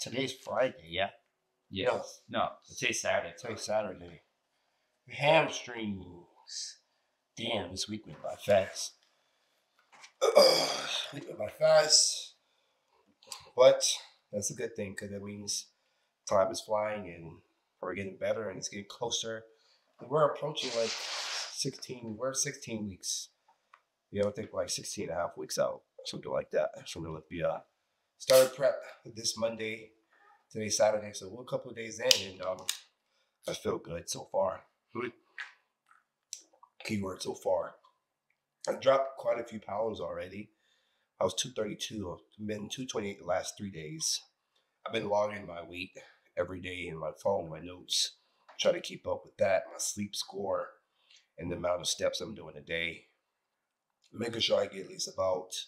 Today's Friday, yeah? Yeah. No, today's Saturday. Today's Saturday. Hamstrings. Damn, this week went by fast. But that's a good thing because it means time is flying and we're getting better and it's getting closer. And we're approaching like 16 weeks. Yeah, I think like 16 and a half weeks out, something like that. From Olympia. Started prep this Monday. Today's Saturday, so we're a couple of days in, and I feel good so far. Keyword so far. I dropped quite a few pounds already. I was 232. I've been 228 the last 3 days. I've been logging my weight every day in my phone, my notes. Try to keep up with that, my sleep score, and the amount of steps I'm doing a day. Making sure I get at least about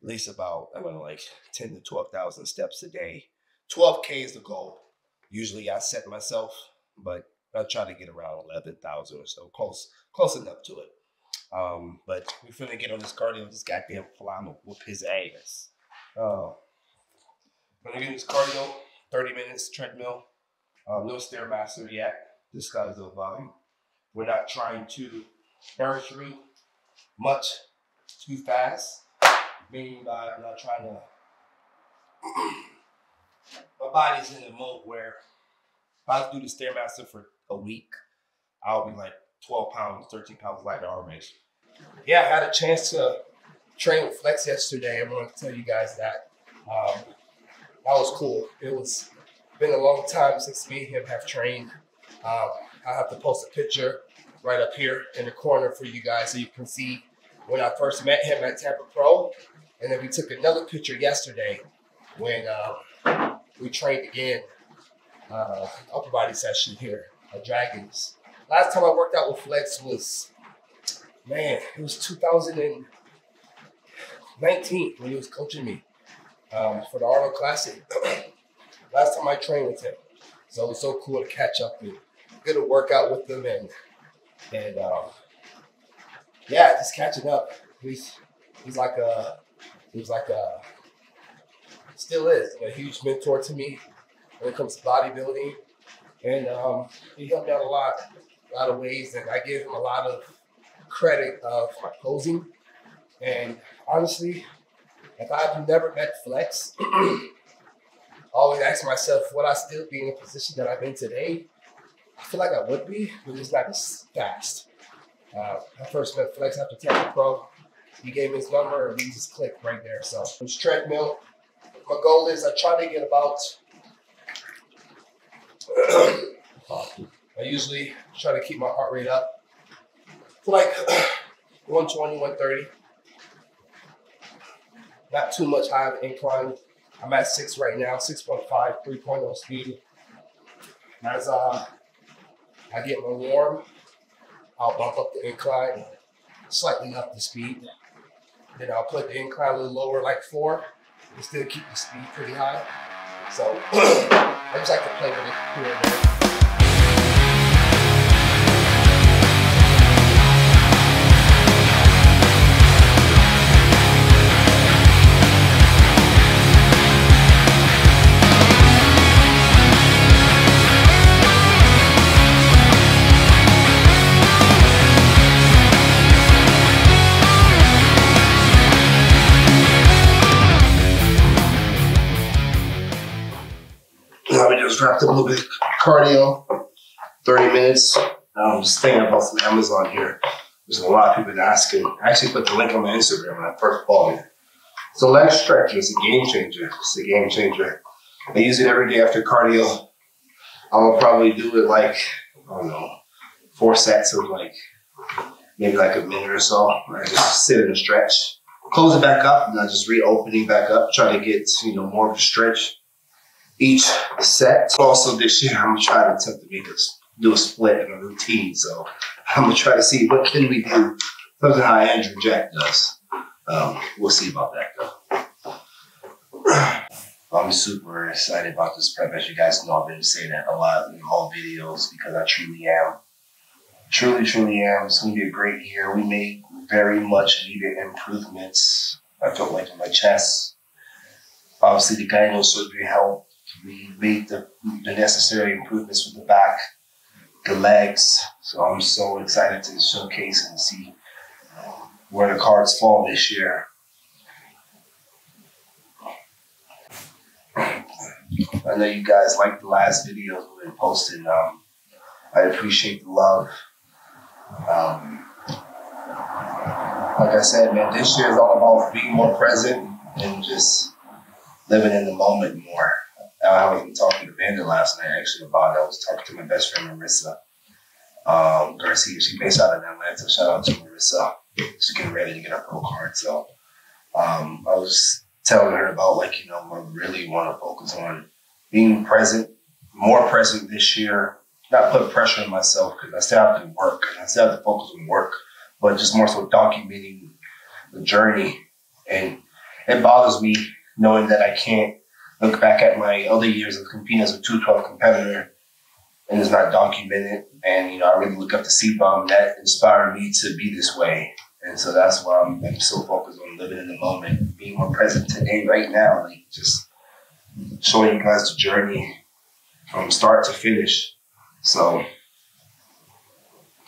I don't know, like 10 to 12,000 steps a day. 12K is the goal. Usually I set myself, but I try to get around 11,000 or so, close enough to it. But we're finna get on this cardio. This goddamn fly, I'm gonna whoop his ass. Gonna get this cardio, 30 minutes treadmill. No Stairmaster yet. Just because of we're not trying to burn through much too fast. Meaning by I'm not trying to. My body's in a mode where if I do the Stairmaster for a week, I'll be like 12 pounds, 13 pounds lighter already. Yeah, I had a chance to train with Flex yesterday. I'm going to tell you guys that. That was cool. It was been a long time since me and him have trained. I have to post a picture right up here in the corner for you guys so you can see when I first met him at Tampa Pro. And then we took another picture yesterday when we trained again, upper body session here at Dragons. Last time I worked out with Flex was, man, it was 2019 when he was coaching me for the Arnold Classic. Last time I trained with him. So it was so cool to catch up and get a workout with him and yeah, just catching up. He's like a still is a huge mentor to me when it comes to bodybuilding, and he helped me out a lot of ways, and I give him a lot of credit for my posing. And honestly, if I've never met Flex, I always ask myself, would I still be in the position that I'm in today? I feel like I would be, but it's not as fast. I first met Flex after Tampa Pro. He gave me his number and we just clicked right there. So it's treadmill. My goal is I try to get about, I usually try to keep my heart rate up to like 120, 130. Not too much high of an incline. I'm at 6 right now, 6.5, 3.0 speed. As I get more warm, I'll bump up the incline, slightly up the speed. Then I'll put the incline a little lower, like 4, and still keep the speed pretty high. So I just like to play with it here and there. Dropped a little bit of cardio, 30 minutes. I'm just thinking about some Amazon here. There's a lot of people asking. I actually put the link on my Instagram when I first followed it. So leg stretch is a game changer. It's a game changer. I use it every day after cardio. I'll probably do it like, I don't know, 4 sets of like, maybe like a minute or so. I just sit in a stretch, close it back up, and I just reopening back up, try to get, more of a stretch each set. Also this year, I'm gonna try to attempt to do a split in a routine. So I'm gonna try to see what can we do. Something how Andrew Jack does. We'll see about that though. I'm super excited about this prep. As you guys know, I've been saying that a lot in all videos because I truly am. Truly am. It's gonna be a great year. We made very much needed improvements. I felt like in my chest. Obviously, the gyno surgery helped. We made the necessary improvements with the back, the legs. So I'm so excited to showcase and see where the cards fall this year. I know you guys liked the last videos we posted. I appreciate the love. Like I said, man, this year is all about being more present and just living in the moment more. I was even talking to Vander last night actually about it. I was talking to my best friend Marissa Garcia. She's based out of Atlanta. Shout out to Marissa. She's getting ready to get her pro card. So I was telling her about, like, you know, I really want to focus on being present, more present this year. Not put pressure on myself because I still have to work and I still have to focus on work, but just more so documenting the journey. And it bothers me knowing that I can't look back at my other years of competing as a 212 competitor and it's not documented. And, you know, I really look up to C-Bomb. That inspired me to be this way. And so that's why I'm so focused on living in the moment, being more present today, right now, like just showing you guys the journey from start to finish. So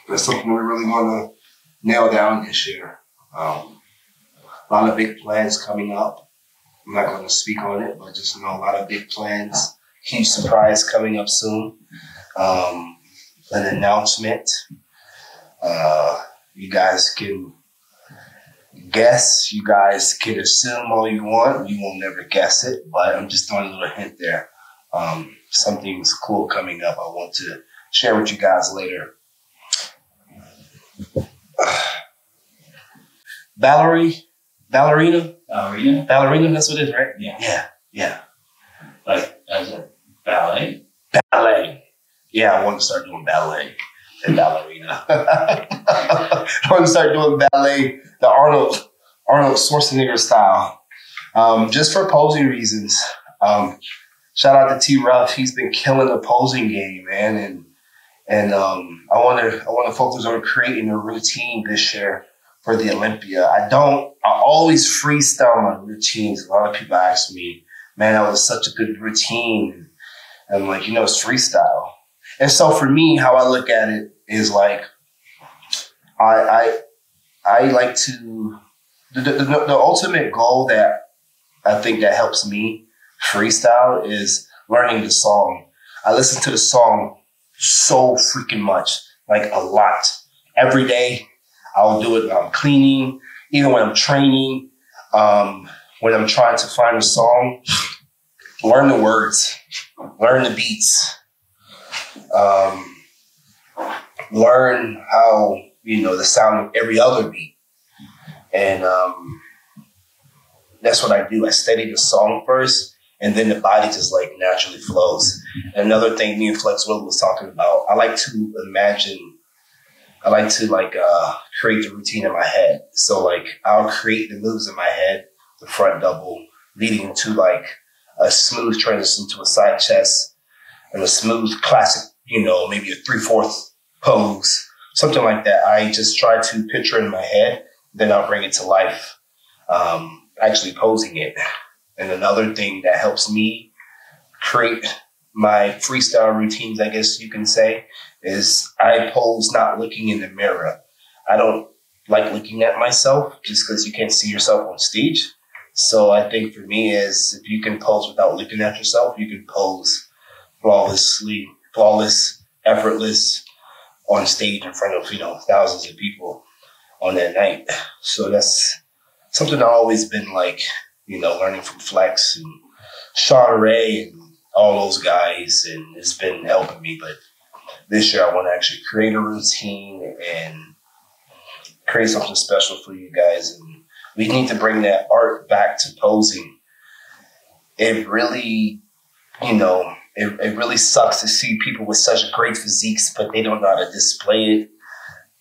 that's something we're really going to nail down this year. A lot of big plans coming up. I'm not going to speak on it, but just know a lot of big plans. Huge surprise coming up soon. An announcement. You guys can guess. You guys can assume all you want. You will never guess it, but I'm just throwing a little hint there. Something's cool coming up I want to share with you guys later. Ballerina, that's what it is, right? Yeah. Like, as a ballet? Ballet. Yeah, I want to start doing ballet and ballerina. I want to start doing ballet, the Arnold Schwarzenegger style, just for posing reasons. Shout out to T Ruff. He's been killing the posing game, man. And I want to focus on creating a routine this year for the Olympia. I always freestyle my routines. A lot of people ask me, man, that was such a good routine. And I'm like, you know, it's freestyle. And so for me, how I look at it is like, I like to, the ultimate goal that I think that helps me freestyle is learning the song. I listen to the song so freaking much, like a lot. Every day, I'll do it when I'm cleaning, even when I'm training, when I'm trying to find a song, learn the words, learn the beats, learn how, you know, the sound of every other beat. And that's what I do. I study the song first, and then the body just like naturally flows. Another thing me and Flex Will was talking about, I like to create the routine in my head. So like I'll create the moves in my head, the front double, leading to like a smooth transition to a side chest and a smooth classic, you know, maybe a 3/4 pose, something like that. I just try to picture in my head, then I'll bring it to life, actually posing it. And another thing that helps me create my freestyle routines, I guess you can say, is I pose not looking in the mirror. I don't like looking at myself just because you can't see yourself on stage. So I think for me is if you can pose without looking at yourself, you can pose flawless, effortless on stage in front of, you know, thousands of people on that night. So that's something I've always been like, you know, learning from Flex and Sean Ray and all those guys, and it's been helping me. But this year I want to actually create a routine and create something special for you guys. And we need to bring that art back to posing. It really, you know, it really sucks to see people with such great physiques, but they don't know how to display it.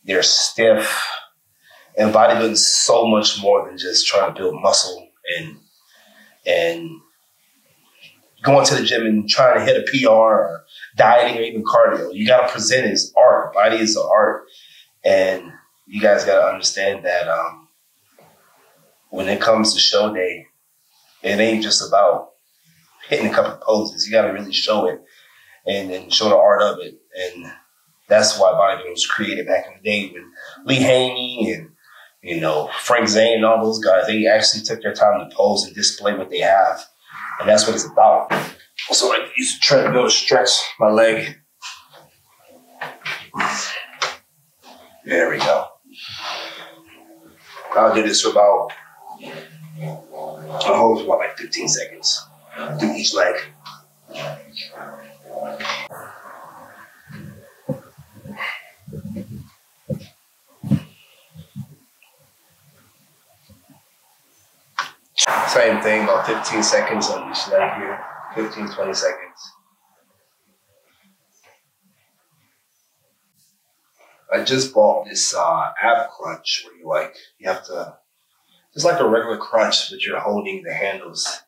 They're stiff. And bodybuilding is so much more than just trying to build muscle and going to the gym and trying to hit a PR or dieting or even cardio. You got to present it as art. Body is an art. And you guys got to understand that when it comes to show day, It ain't just about hitting a couple of poses. You got to really show it and show the art of it. And that's why bodybuilding was created back in the day with Lee Haney and, you know, Frank Zane and all those guys. They actually took their time to pose and display what they have. And that's what it's about. So I use the treadmill to stretch my leg. There we go. I'll do this for about, I'll hold for about like 15 seconds. Do each leg. Same thing, about 15 seconds on each leg here. 15, 20 seconds. I just bought this ab crunch where you have to, it's like a regular crunch, but you're holding the handles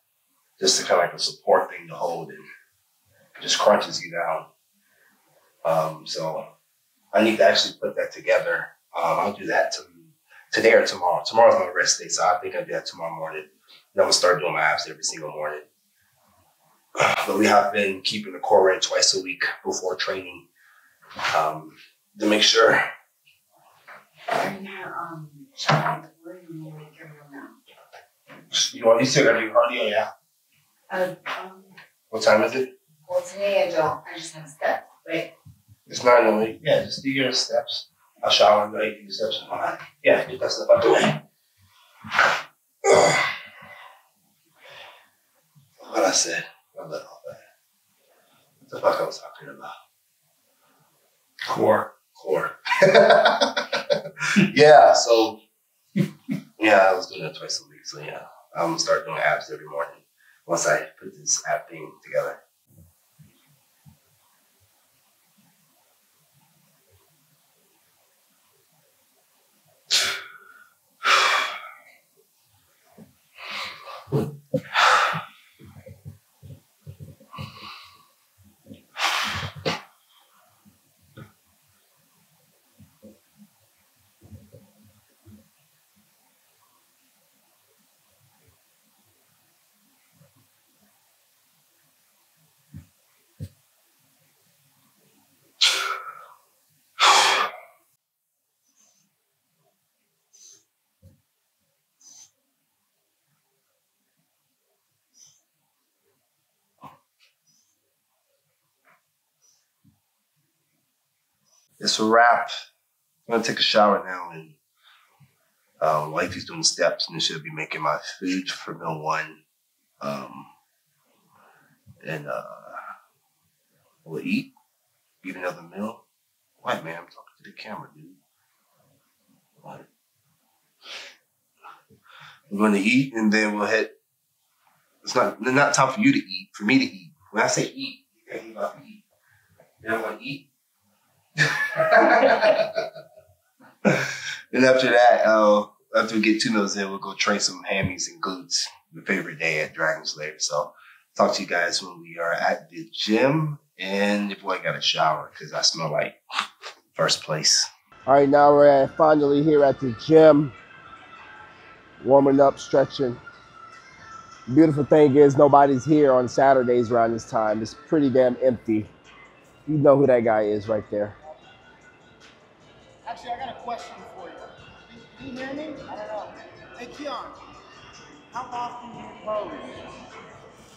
just to kind of like a support thing to hold, and it just crunches you down. So I need to actually put that together. I'll do that today or tomorrow. Tomorrow's my rest day, so I think I'll do that tomorrow morning. And I'm gonna start doing my abs every single morning. But we have been keeping the core in twice a week before training to make sure. You still gotta do cardio, yeah? What time is it? Well, today I don't. I just have steps, right? It's 9:08. Yeah, just do your steps. I'll shower and do your steps. Yeah, get that stuff out the way. What I said. I let all that. What the fuck I was talking about? Core. Yeah, so yeah, I was doing that twice a week. So yeah, I'm gonna start doing abs every morning once I put this ab thing together. It's a wrap. I'm gonna take a shower now, and wifey's doing steps, and she'll be making my food for meal one. And we'll eat another meal. What, man? I'm talking to the camera, dude. What? We're gonna eat, and then we'll head. It's not time for you to eat. For me to eat. When I say eat, you gotta eat about to eat. You don't want to eat. And after that, after we get 2 meals in, we'll go train some hammies and glutes. My favorite day at Dragon's Lair. So talk to you guys when we are at the gym, and your boy got a shower because I smell like first place. All right, now we're finally here at the gym, warming up, stretching. Beautiful thing is nobody's here on Saturdays around this time. It's pretty damn empty. You know who that guy is right there. Actually, I got a question for you. Can you hear me? I don't know. Hey, Keone, how often do you pose?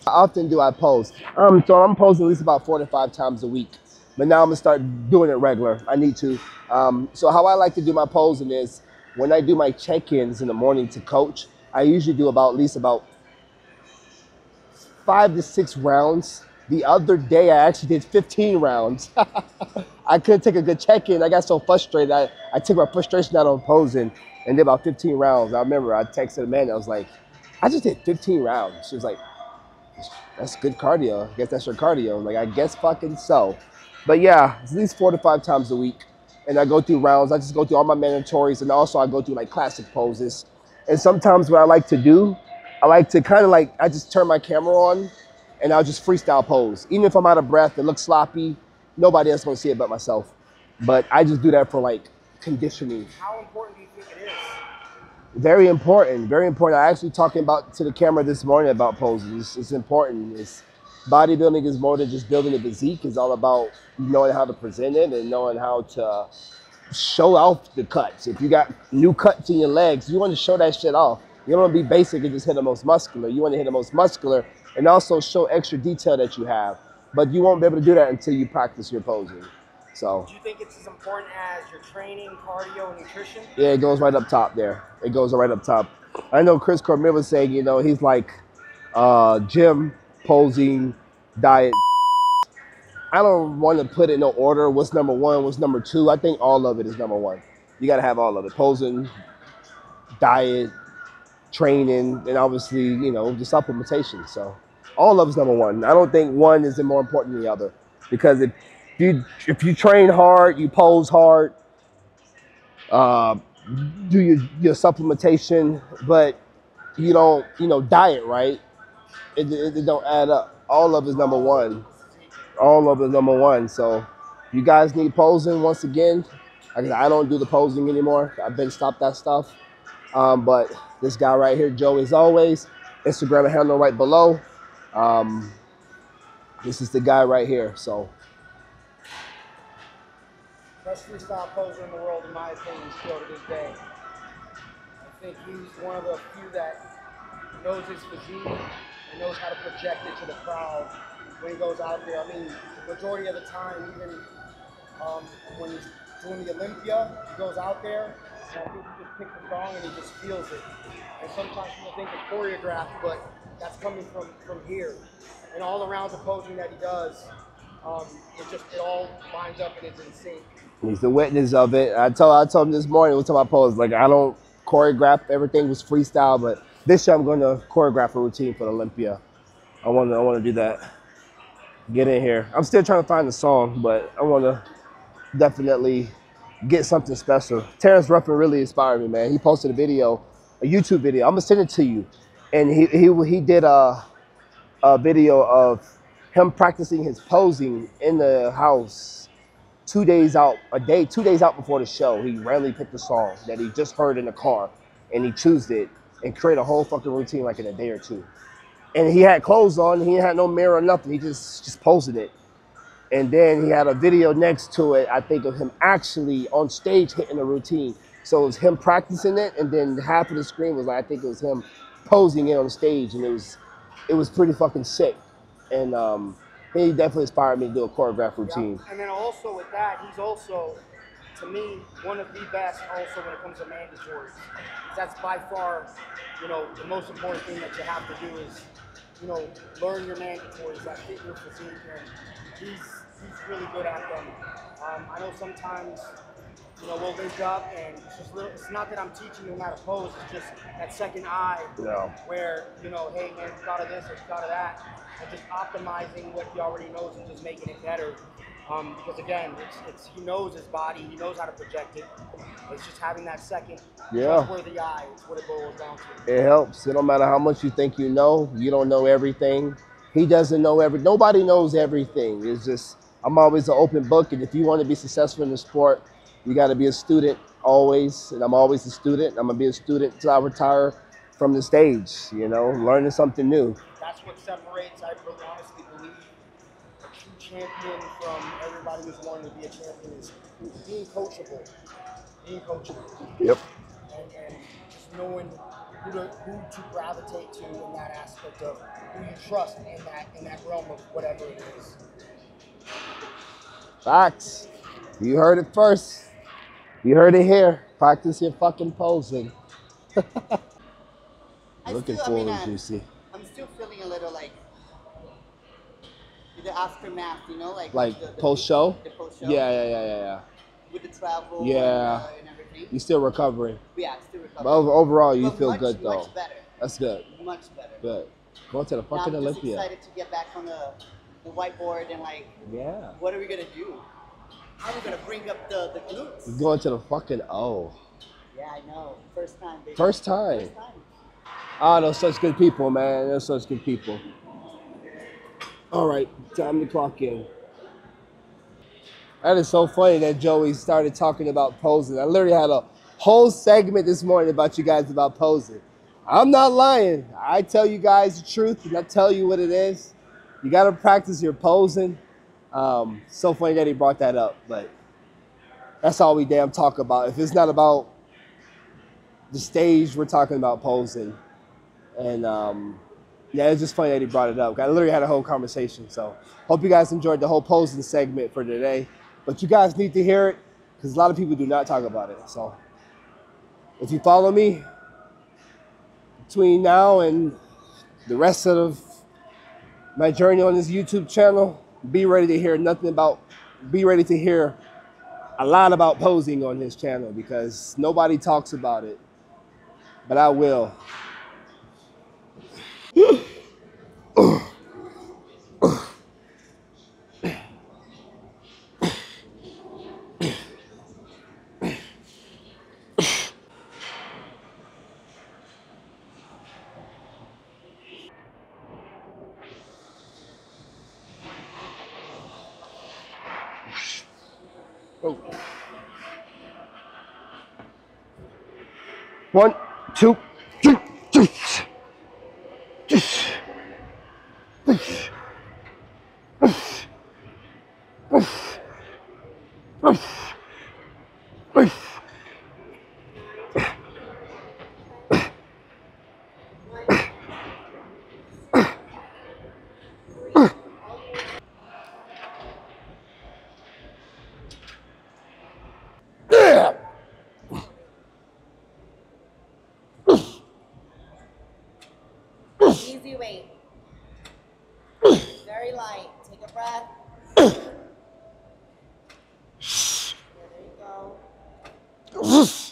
How often do I pose? So I'm posing at least about 4 to 5 times a week. But now I'm gonna start doing it regular. I need to. So how I like to do my posing is when I do my check-ins in the morning to coach, I usually do at least about 5 to 6 rounds. The other day, I actually did 15 rounds. I couldn't take a good check-in. I got so frustrated. I took my frustration out on posing and did about 15 rounds. I remember I texted Amanda. I was like, I just did 15 rounds. She was like, that's good cardio. I guess that's your cardio. I was like, I guess fucking so. But yeah, it's at least 4 to 5 times a week. And I go through rounds. I just go through all my mandatories. And also I go through like classic poses. And sometimes what I like to do, I like to kind of like, I just turn my camera on and I'll just freestyle pose. Even if I'm out of breath, it looks sloppy, nobody else gonna see it but myself. But I just do that for like conditioning. How important do you think it is? Very important, very important. I actually talking about to the camera this morning about posing. It's important. It's bodybuilding is more than just building a physique. It's all about knowing how to present it and knowing how to show off the cuts. If you got new cuts in your legs, you want to show that shit off. You don't want to be basic and just hit the most muscular. You want to hit the most muscular and also show extra detail that you have. But you won't be able to do that until you practice your posing. So. Do you think it's as important as your training, cardio, and nutrition? Yeah, it goes right up top there. It goes right up top. I know Chris Cormier was saying, you know, he's like gym, posing, diet. I don't want to put it in no order. What's number one? What's number two? I think all of it is number one. You got to have all of it. Posing, diet, training, and obviously, you know, the supplementation. So all of it's number one. I don't think one is more important than the other. Because if you train hard, you pose hard, do your supplementation, but you don't, you know, diet right, it don't add up. All of it is number one. All of it is number one. So you guys need posing once again. I don't do the posing anymore. I've been stopped that stuff. But this guy right here, Joe, as always, Instagram handle right below. This is the guy right here. So. Best freestyle poser in the world, in my opinion, still to this day. I think he's one of the few that knows his physique and knows how to project it to the crowd when he goes out there. I mean, the majority of the time, even when he's doing the Olympia, he goes out there, and I think he just picks the song and he just feels it. And sometimes people think it's choreographed, but that's coming from here. And all around the posing that he does, it all lines up and it's in sync. He's the witness of it. I told him this morning, we were talking about pose, like I don't choreograph, everything was freestyle, but this year I'm going to choreograph a routine for the Olympia. I want to do that. Get in here. I'm still trying to find the song, but I want to definitely get something special. Terrence Ruffin really inspired me, man. He posted a video, a YouTube video. I'm gonna send it to you. And he did a video of him practicing his posing in the house 2 days out, 2 days out before the show. He randomly picked a song that he just heard in the car and he chose it and created a whole fucking routine like in a day or two. And he had clothes on, he had no mirror or nothing. He just posted it. And then he had a video next to it, I think, of him actually on stage hitting a routine. So it was him practicing it, and then half of the screen was like, I think it was him posing it on stage, and it was pretty fucking sick. And he definitely inspired me to do a choreographed routine. Yeah. And then also with that, he's also, to me, one of the best also when it comes to mandatories. That's by far, you know, the most important thing that you have to do is, you know, learn your mandatories, that fit your physique, and he's really good at them. I know sometimes, you know, we'll wake up and it's not that I'm teaching him how to pose, it's just that second eye where, you know, hey man, it's got of this or it's got of that, and just optimizing what he already knows and just making it better. Because again, he knows his body, he knows how to project it. It's just having that second trustworthy eye. It's what it boils down to. It helps. It don't matter how much you think you know. You don't know everything. He doesn't know nobody knows everything. It's just, I'm always an open book. And if you want to be successful in the sport, you got to be a student always. And I'm always a student. I'm going to be a student until I retire from the stage, you know, learning something new. That's what separates, I honestly believe, a true champion from everybody who's wanting to be a champion is being coachable. Being coachable. Yep. And just knowing who to gravitate to in that aspect of who you trust in that realm of whatever it is. Facts. You heard it first. You heard it here. Practice your fucking posing. Looking forward, Juicy. I'm still feeling a little like the aftermath, you know, like the post-show? The post-show. Yeah. With the travel and everything. You still recovering? Yeah, still recovering. But overall, you feel good though. Much better. That's good. Much better. Good. Going to the fucking Olympia. I'm just Olympia. excited to get back on the whiteboard and like, what are we gonna do? How are we gonna bring up the glutes? You're going to the fucking Yeah, I know. First time, baby. First time. Oh, those such good people, man. They're such good people. All right, time to clock in. That is so funny that Joey started talking about posing. I literally had whole segment this morning about you guys about posing. I'm not lying. I tell you guys the truth and I tell you what it is. You got to practice your posing. So funny that he brought that up, but that's all we damn talk about. If it's not about the stage, we're talking about posing. And yeah, it's just funny that he brought it up. I literally had a whole conversation. So hope you guys enjoyed the whole posing segment for today. But you guys need to hear it because a lot of people do not talk about it. So if you follow me between now and the rest of my journey on this YouTube channel, be ready to hear a lot about posing on this channel because nobody talks about it, but I will. Oh. 1, 2, 3, 4. Easy weight. Very light. Take a breath. Yeah, there you go.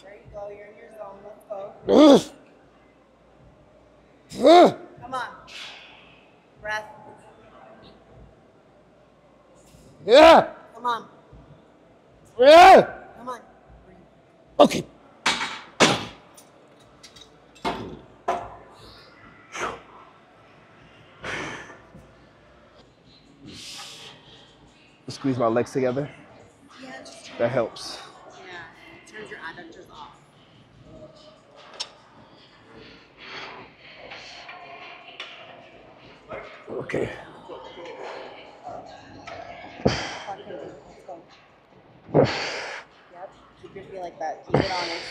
There you go. You're in your zone. Let's go. Come on. Breath. Yeah. Come on. Yeah. Come on. Okay. Squeeze my legs together. Yeah, just That helps. yeah. Turns your adductors off. Okay. Let's go. Yep. Keep your feet like that. Keep it honest.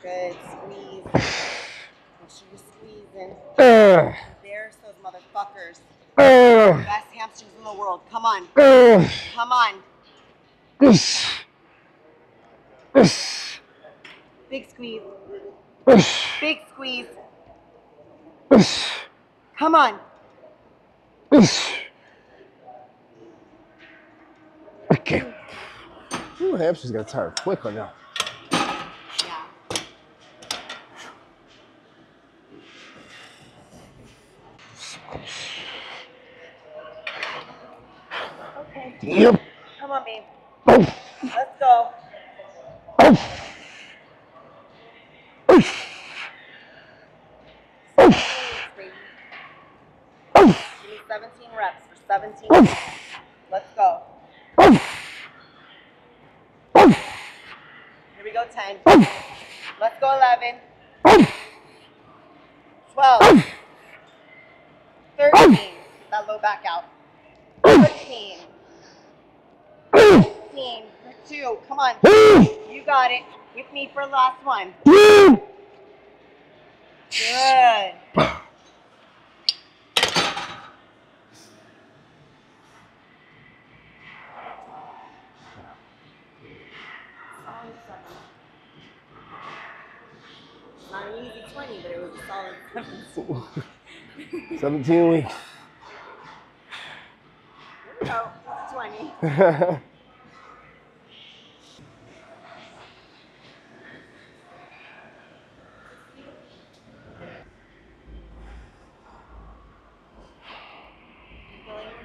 Good. Squeeze. Make sure you're squeezing. There's those motherfuckers. Best hamstrings in the world. Come on. Come on. Big squeeze. Big squeeze. Come on. Okay. Ooh, hamstrings got tired quick on that. Yeah. Okay. Yep. Come on, babe. Let's go. Give me 17 reps for 17 minutes. Let's go. Here we go, 10. Let's go, 11. 12. 13. Get that low back out. 14. 15. 2. Come on. You got it. With me for the last one. Good. Not an easy 20, but it was a solid 17. 17 weeks. Here we go. 20. Feeling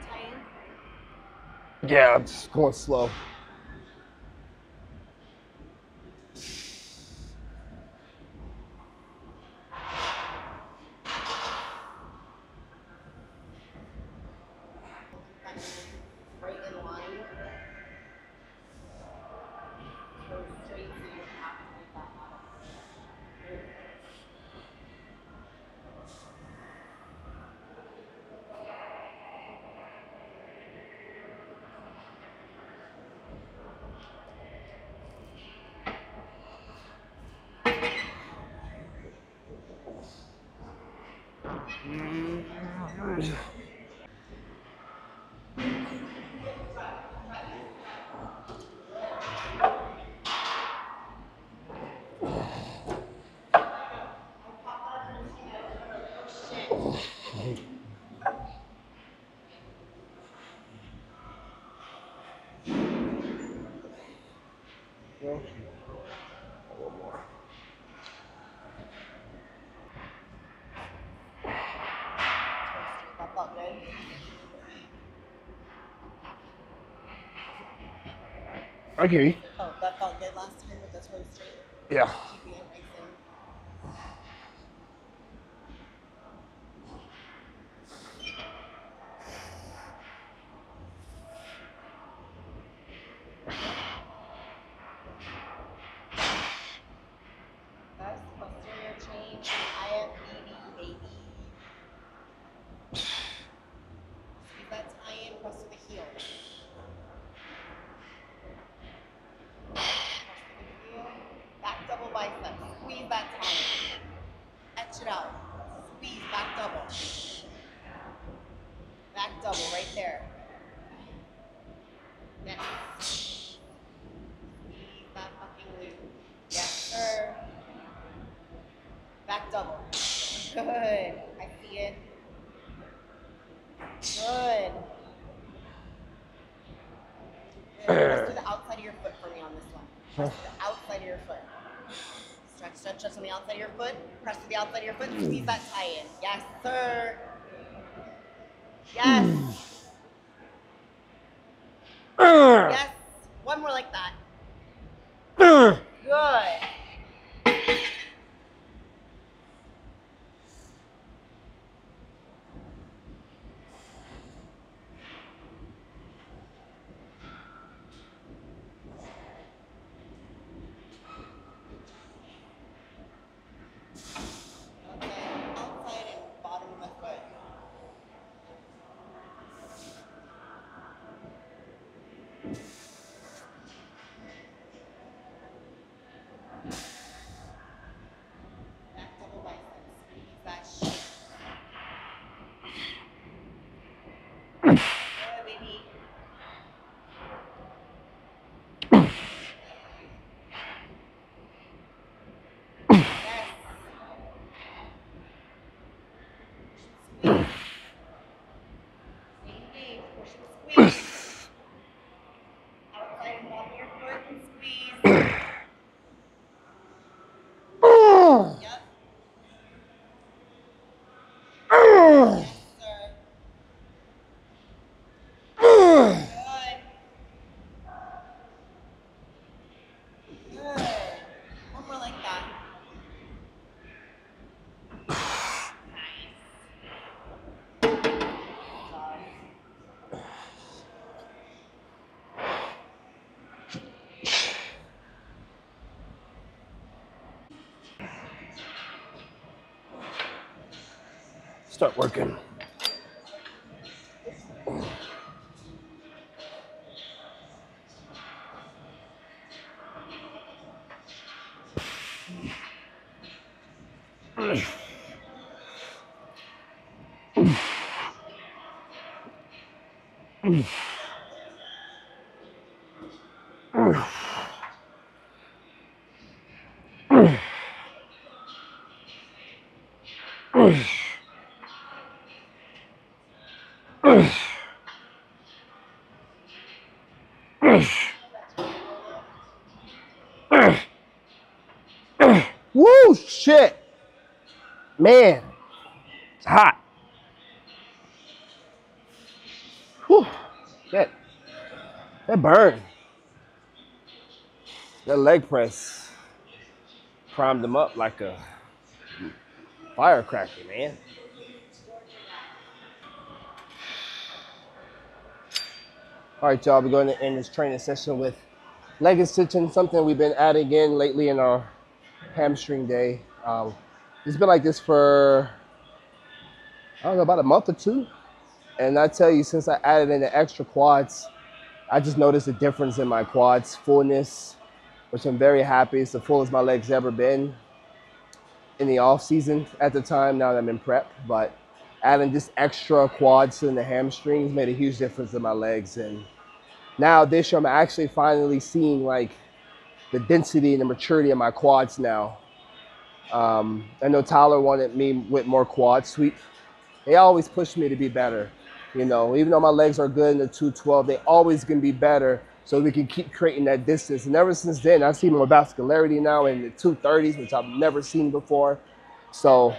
tight? Yeah, I'm just going slow. Right in line. Go straight to your calf like that. That felt good. Okay. Oh, that felt good last time with the toes straight. Yeah. Keeping it nice and. That's posterior chain, IFBB, baby. Squeeze that tie in, press to the heel. Press to the heel. Back double bicep. Squeeze that tie in. Etch it out. Squeeze, back double. Back double, right there. Next. Squeeze that fucking loop. Yes, sir. Back double. Good. I see it. Good. Press to the outside of your foot for me on this one. Press to the outside of your foot. Stretch, stretch, stretch on the outside of your foot. Press to the outside of your foot. Squeeze that tie in. Yes, sir. Yes. Yes. One more like that. Good. Outside and bottom of the foot. Back double biceps. Squeeze that shit. Good, baby. Yes. Squeeze. Same thing. Push and squeeze. Outside and bottom of your foot and squeeze. Yep. Yes, sir. Good. Good. One more like that. Nice. Good job. Start working. Woo, shit. Man, it's hot. Whew, that burn. That leg press primed them up like a firecracker, man. All right, y'all, we're going to end this training session with leg extension, something we've been adding in lately in our hamstring day. It's been like this for, I don't know, about a month or two. And I tell you, since I added in the extra quads, I just noticed a difference in my quads fullness, which I'm very happy. It's the fullest my legs ever been in the off season at the time, now that I'm in prep. But adding just extra quads in the hamstrings made a huge difference in my legs. And now this year I'm actually finally seeing like the density and the maturity of my quads now. I know Tyler wanted me with more quad sweep. They always push me to be better. You know, even though my legs are good in the 212, they always can be better so we can keep creating that distance. And ever since then, I've seen more vascularity now in the 230s, which I've never seen before. So,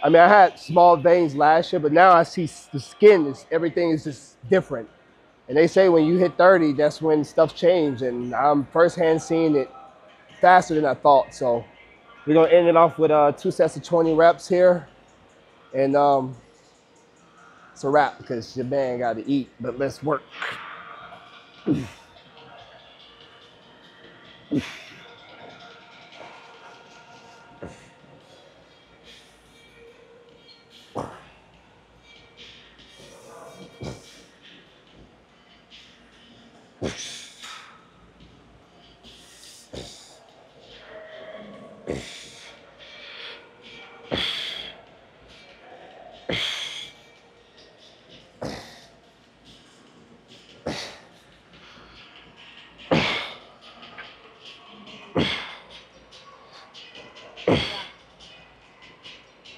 I mean, I had small veins last year, but now I see the skin, everything is just different. And they say when you hit 30, that's when stuff changes. And I'm firsthand seeing it faster than I thought. So we're gonna end it off with 2 sets of 20 reps here. And it's a wrap because your man got to eat, but let's work.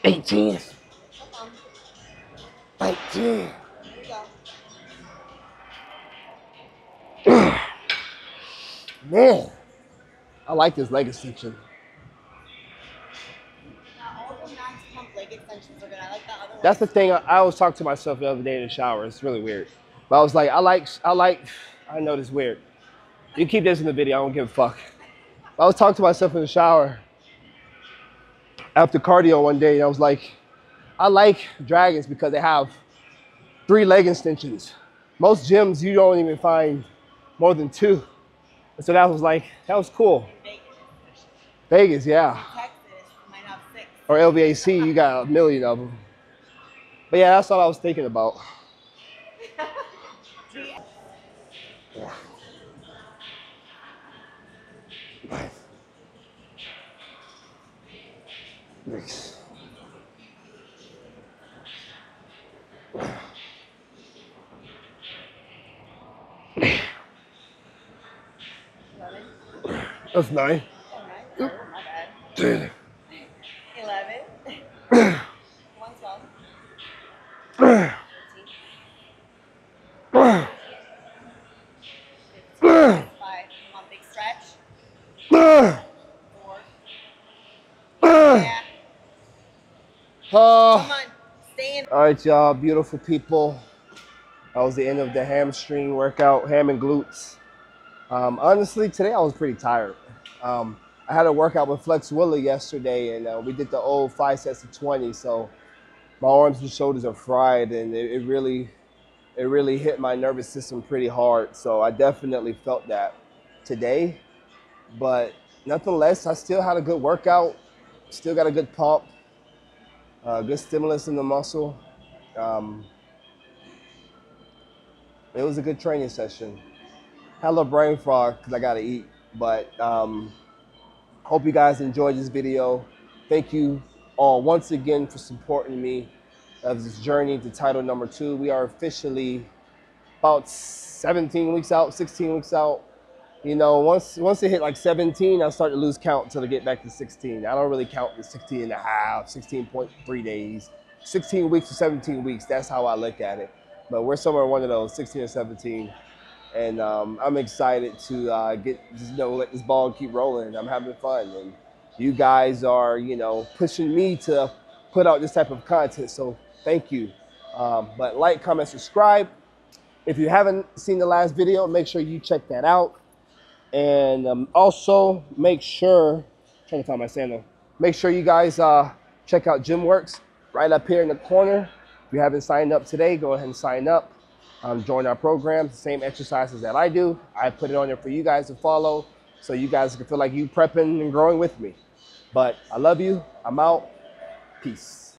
18. 19. Man, I like this leg extension. All the max pump leg extensions are good. I like that other one. That's the thing. I was talking to myself the other day in the shower. It's really weird. But I was like, I know this is weird. You keep this in the video, I don't give a fuck. But I was talking to myself in the shower after cardio one day, and I was like, I like dragons because they have 3 leg extensions. Most gyms, you don't even find more than 2. And so that was cool. Vegas, yeah. Texas might have 6. Or LVAC, you got a million of them. But yeah, that's all I was thinking about. Nice. That's 9. Oh, my bad. 10. 11. 112. 13. 15. 5. Come on, big stretch. 4. Yeah. Come on. Stay in. All right, y'all, beautiful people. That was the end of the hamstring workout, ham and glutes. Honestly, today I was pretty tired. I had a workout with Flex Willa yesterday, and we did the old 5 sets of 20. So my arms and shoulders are fried, and it really hit my nervous system pretty hard. So I definitely felt that today. But nonetheless, I still had a good workout. Still got a good pump, good stimulus in the muscle. It was a good training session. Had a little brain fog because I got to eat. But hope you guys enjoyed this video. Thank you all once again for supporting me of this journey to title number 2. We are officially about 17 weeks out, 16 weeks out. You know, once it hit like 17, I start to lose count until I get back to 16. I don't really count the 16 and a half, 16.3 days, 16 weeks to 17 weeks. That's how I look at it. But we're somewhere one of those, 16 or 17. And I'm excited to let this ball keep rolling. I'm having fun. And you guys are, pushing me to put out this type of content. So thank you. But like, comment, subscribe. If you haven't seen the last video, make sure you check that out. And also make sure, trying to find my sandal. Make sure you guys check out GymWorks right up here in the corner. If you haven't signed up today, go ahead and sign up. Join our program, the same exercises that I do. I put it on there for you guys to follow so you guys can feel like you prepping and growing with me. But I love you. I'm out. Peace.